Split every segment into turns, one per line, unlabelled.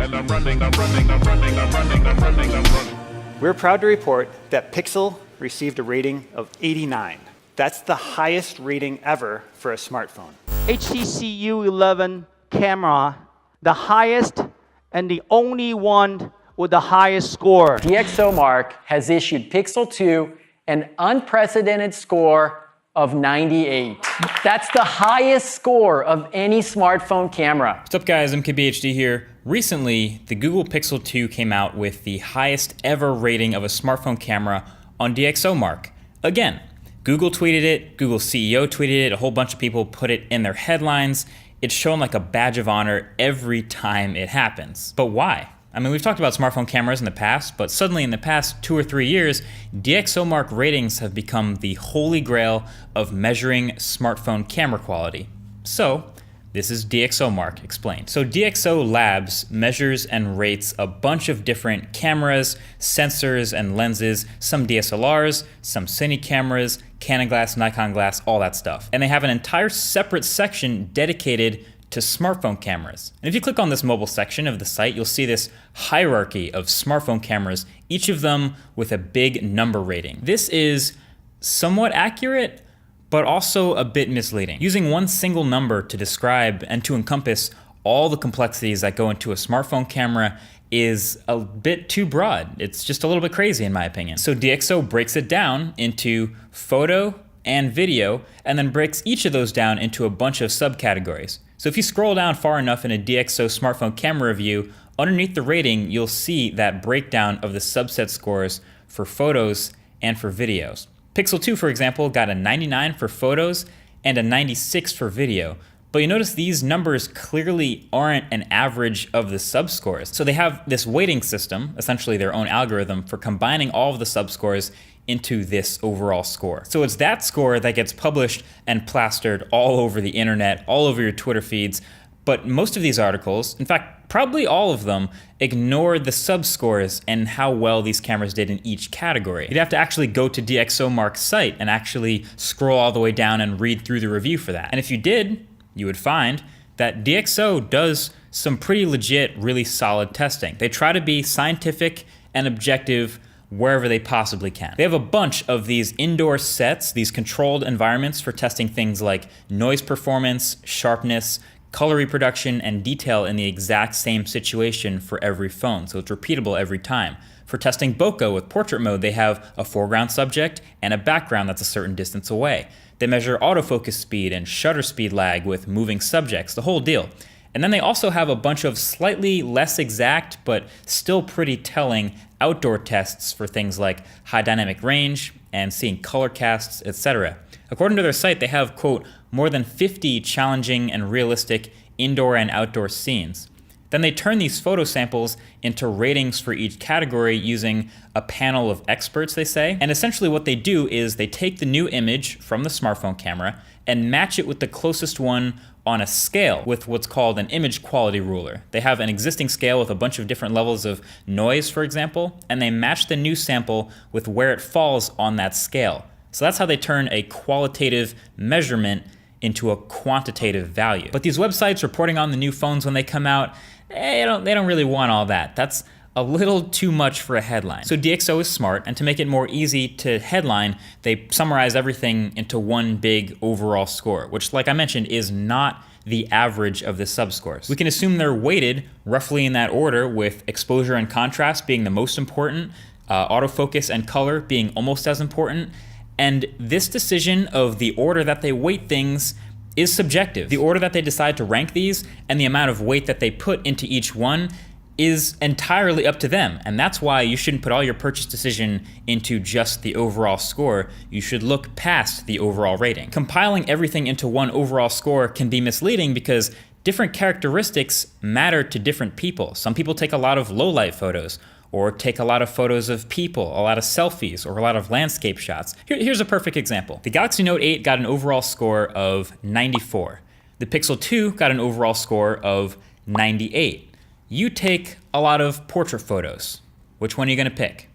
And I'm running, I'm running, I'm running, I'm running, I'm running, I'm running.
We're proud to report that Pixel received a rating of 89. That's the highest rating ever for a smartphone.
HTC U11 camera, the highest and the only one with the highest score.
DxOMark has issued Pixel 2 an unprecedented score of 98. That's the highest score of any smartphone camera.
What's up guys, MKBHD here. Recently, the Google Pixel 2 came out with the highest ever rating of a smartphone camera on DxOMark. Again, Google tweeted it, Google's CEO tweeted it, a whole bunch of people put it in their headlines. It's shown like a badge of honor every time it happens. But why? I mean, we've talked about smartphone cameras in the past, but suddenly in the past 2 or 3 years, DxOMark ratings have become the holy grail of measuring smartphone camera quality. So, this is DxOMark explained. So DxO Labs measures and rates a bunch of different cameras, sensors, and lenses, some DSLRs, some Cine cameras, Canon glass, Nikon glass, all that stuff. And they have an entire separate section dedicated to smartphone cameras. And if you click on this mobile section of the site, you'll see this hierarchy of smartphone cameras, each of them with a big number rating. This is somewhat accurate, but also a bit misleading. Using one single number to describe and to encompass all the complexities that go into a smartphone camera is a bit too broad. It's just a little bit crazy in my opinion. So DxO breaks it down into photo and video, and then breaks each of those down into a bunch of subcategories. So if you scroll down far enough in a DxO smartphone camera review, underneath the rating, you'll see that breakdown of the subset scores for photos and for videos. Pixel 2, for example, got a 99 for photos and a 96 for video. But you notice these numbers clearly aren't an average of the subscores. So they have this weighting system, essentially their own algorithm, for combining all of the subscores into this overall score. So it's that score that gets published and plastered all over the internet, all over your Twitter feeds. But most of these articles, in fact, probably all of them, ignore the subscores and how well these cameras did in each category. You'd have to actually go to DxOMark's site and actually scroll all the way down and read through the review for that. And if you did, you would find that DxO does some pretty legit, really solid testing. They try to be scientific and objective wherever they possibly can. They have a bunch of these indoor sets, these controlled environments for testing things like noise performance, sharpness, color reproduction, and detail in the exact same situation for every phone, so it's repeatable every time. For testing bokeh with portrait mode, they have a foreground subject and a background that's a certain distance away. They measure autofocus speed and shutter speed lag with moving subjects, the whole deal. And then they also have a bunch of slightly less exact, but still pretty telling outdoor tests for things like high dynamic range and seeing color casts, etc. According to their site, they have, quote, more than 50 challenging and realistic indoor and outdoor scenes. Then they turn these photo samples into ratings for each category using a panel of experts, they say. And essentially what they do is they take the new image from the smartphone camera and match it with the closest one on a scale with what's called an image quality ruler. They have an existing scale with a bunch of different levels of noise, for example, and they match the new sample with where it falls on that scale. So that's how they turn a qualitative measurement into a quantitative value. But these websites reporting on the new phones when they come out, they don't really want all that. That's a little too much for a headline. So DxO is smart, and to make it more easy to headline, they summarize everything into one big overall score, which, like I mentioned, is not the average of the subscores. We can assume they're weighted roughly in that order, with exposure and contrast being the most important, autofocus and color being almost as important, and this decision of the order that they weight things is subjective. The order that they decide to rank these and the amount of weight that they put into each one is entirely up to them, and that's why you shouldn't put all your purchase decision into just the overall score. You should look past the overall rating. Compiling everything into one overall score can be misleading because different characteristics matter to different people. Some people take a lot of low light photos, or take a lot of photos of people, a lot of selfies, or a lot of landscape shots. Here's a perfect example. The Galaxy Note 8 got an overall score of 94. The Pixel 2 got an overall score of 98. You take a lot of portrait photos. Which one are you gonna pick?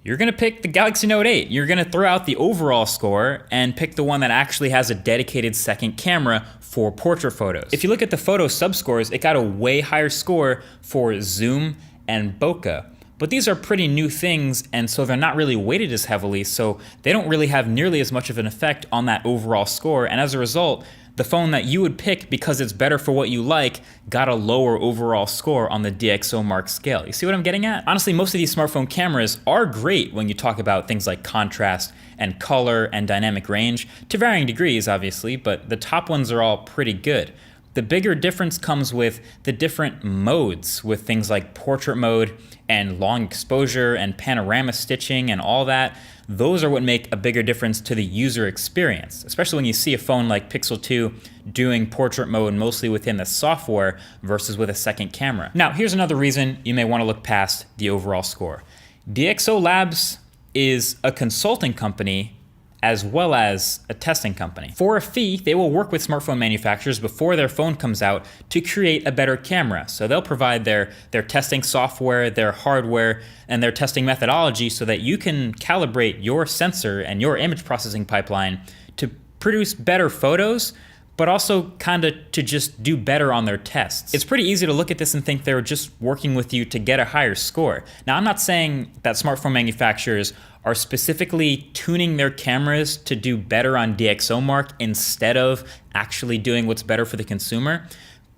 you're gonna pick the Galaxy Note 8. You're gonna throw out the overall score and pick the one that actually has a dedicated second camera for portrait photos. If you look at the photo subscores, it got a way higher score for zoom and bokeh. But these are pretty new things, and so they're not really weighted as heavily, so they don't really have nearly as much of an effect on that overall score, and as a result, the phone that you would pick because it's better for what you like got a lower overall score on the DxOMark scale. You see what I'm getting at? Honestly, most of these smartphone cameras are great when you talk about things like contrast and color and dynamic range, to varying degrees obviously, but the top ones are all pretty good. The bigger difference comes with the different modes, with things like portrait mode and long exposure and panorama stitching and all that. Those are what make a bigger difference to the user experience, especially when you see a phone like Pixel 2 doing portrait mode mostly within the software versus with a second camera. Now, here's another reason you may want to look past the overall score. DxO Labs is a consulting company as well as a testing company. For a fee, they will work with smartphone manufacturers before their phone comes out to create a better camera. So they'll provide their testing software, their hardware, and their testing methodology so that you can calibrate your sensor and your image processing pipeline to produce better photos, but also kind of to just do better on their tests. It's pretty easy to look at this and think they're just working with you to get a higher score. Now, I'm not saying that smartphone manufacturers are specifically tuning their cameras to do better on DxOMark instead of actually doing what's better for the consumer,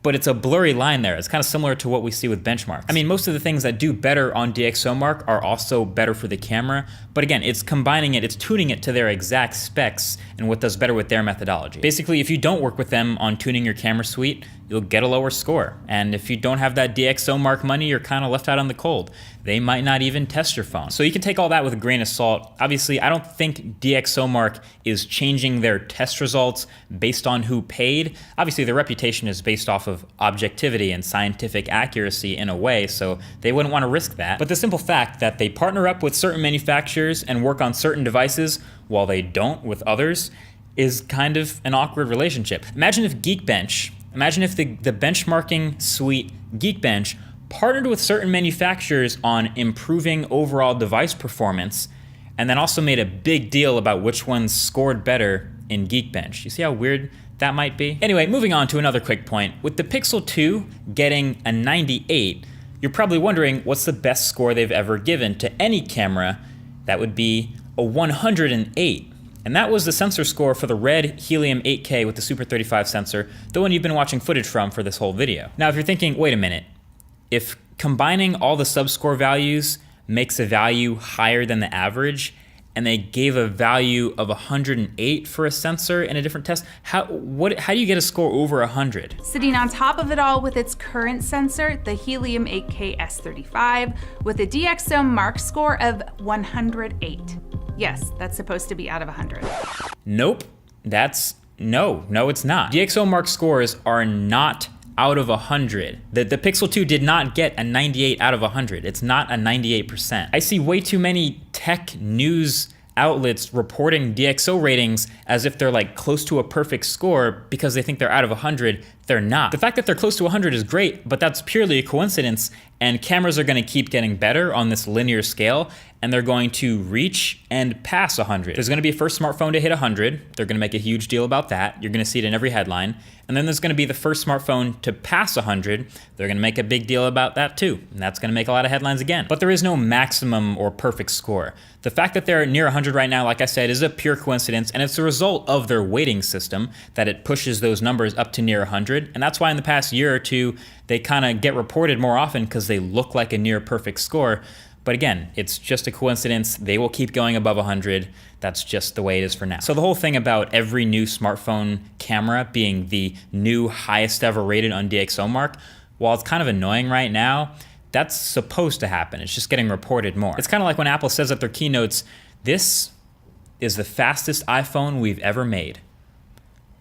but it's a blurry line there. It's kind of similar to what we see with benchmarks. I mean, most of the things that do better on DxOMark are also better for the camera, but again, it's combining it, it's tuning it to their exact specs and what does better with their methodology. Basically, if you don't work with them on tuning your camera suite, you'll get a lower score. And if you don't have that DxOMark money, you're kind of left out on the cold. They might not even test your phone. So you can take all that with a grain of salt. Obviously, I don't think DxOMark is changing their test results based on who paid. Obviously, their reputation is based off of objectivity and scientific accuracy in a way, so they wouldn't want to risk that. But the simple fact that they partner up with certain manufacturers and work on certain devices while they don't with others is kind of an awkward relationship. Imagine if Geekbench, imagine if the benchmarking suite Geekbench partnered with certain manufacturers on improving overall device performance and then also made a big deal about which ones scored better in Geekbench. You see how weird that might be? Anyway, moving on to another quick point. With the Pixel 2 getting a 98, you're probably wondering what's the best score they've ever given to any camera. That would be a 108. And that was the sensor score for the red Helium 8K with the Super 35 sensor, the one you've been watching footage from for this whole video. Now, if you're thinking, wait a minute, if combining all the subscore values makes a value higher than the average, and they gave a value of 108 for a sensor in a different test, how do you get a score over 100?
Sitting on top of it all with its current sensor, the Helium 8K S35, with a DxOMark score of 108. Yes, that's supposed to be out of 100.
Nope, no, it's not. DxOMark scores are not out of 100. The Pixel 2 did not get a 98 out of 100. It's not a 98%. I see way too many tech news outlets reporting DxO ratings as if they're like close to a perfect score because they think they're out of 100. They're not. The fact that they're close to 100 is great, but that's purely a coincidence, and cameras are going to keep getting better on this linear scale, and they're going to reach and pass 100. There's going to be a first smartphone to hit 100. They're going to make a huge deal about that. You're going to see it in every headline. And then there's going to be the first smartphone to pass 100. They're going to make a big deal about that too. And that's going to make a lot of headlines again. But there is no maximum or perfect score. The fact that they're near 100 right now, like I said, is a pure coincidence, and it's a result of their weighting system that it pushes those numbers up to near 100. And that's why in the past year or two, they kind of get reported more often because they look like a near perfect score. But again, it's just a coincidence. They will keep going above 100. That's just the way it is for now. So the whole thing about every new smartphone camera being the new highest ever rated on DxOMark, while it's kind of annoying right now, that's supposed to happen. It's just getting reported more. It's kind of like when Apple says at their keynotes, this is the fastest iPhone we've ever made.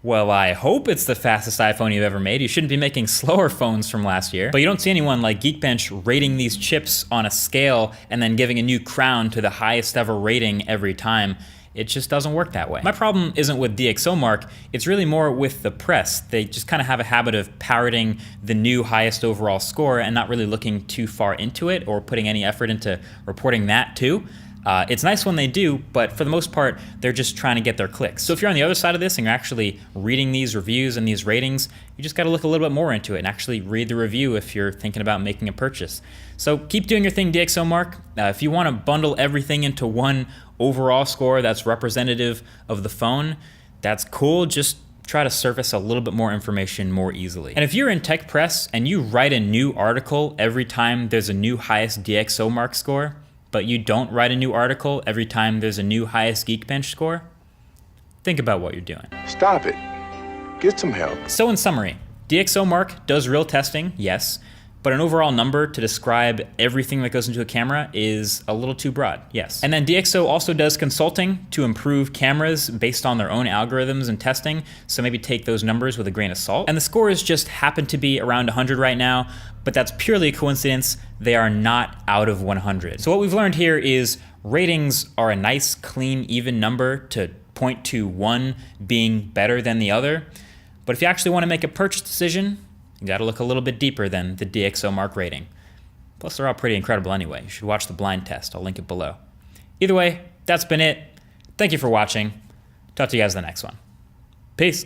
Well, I hope it's the fastest iPhone you've ever made. You shouldn't be making slower phones from last year. But you don't see anyone like Geekbench rating these chips on a scale and then giving a new crown to the highest ever rating every time. It just doesn't work that way. My problem isn't with DxOMark, it's really more with the press. They just kind of have a habit of parroting the new highest overall score and not really looking too far into it or putting any effort into reporting that too. It's nice when they do, but for the most part, they're just trying to get their clicks. So if you're on the other side of this and you're actually reading these reviews and these ratings, you just got to look a little bit more into it and actually read the review if you're thinking about making a purchase. So keep doing your thing, DxOMark. If you want to bundle everything into one overall score that's representative of the phone, that's cool. Just try to surface a little bit more information more easily. And if you're in tech press and you write a new article every time there's a new highest DxOMark score, but you don't write a new article every time there's a new highest Geekbench score, think about what you're doing.
Stop it. Get some help.
So in summary, DxOMark does real testing, yes, but an overall number to describe everything that goes into a camera is a little too broad, yes. And then DxO also does consulting to improve cameras based on their own algorithms and testing, so maybe take those numbers with a grain of salt. And the scores just happen to be around 100 right now, but that's purely a coincidence. They are not out of 100. So what we've learned here is ratings are a nice, clean, even number to point to one being better than the other. But if you actually want to make a purchase decision, you got to look a little bit deeper than the DxOMark rating. Plus, they're all pretty incredible anyway. You should watch the blind test. I'll link it below. Either way, that's been it. Thank you for watching. Talk to you guys in the next one. Peace.